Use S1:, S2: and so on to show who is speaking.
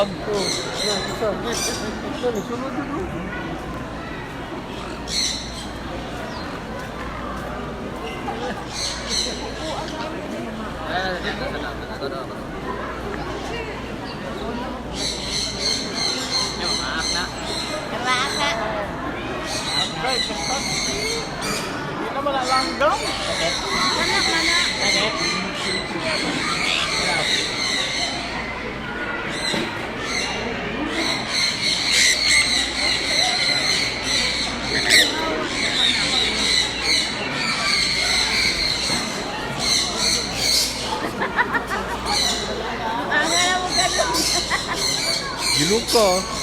S1: langgam.
S2: Oh, yan, isa. Yan, sunod yun, oh.
S1: Yung maak na.
S3: Karaka.
S2: Ay, kapag. Hindi na wala langgam.
S3: Manak, manak. Ang alam mo ganun.
S2: Gilog ka.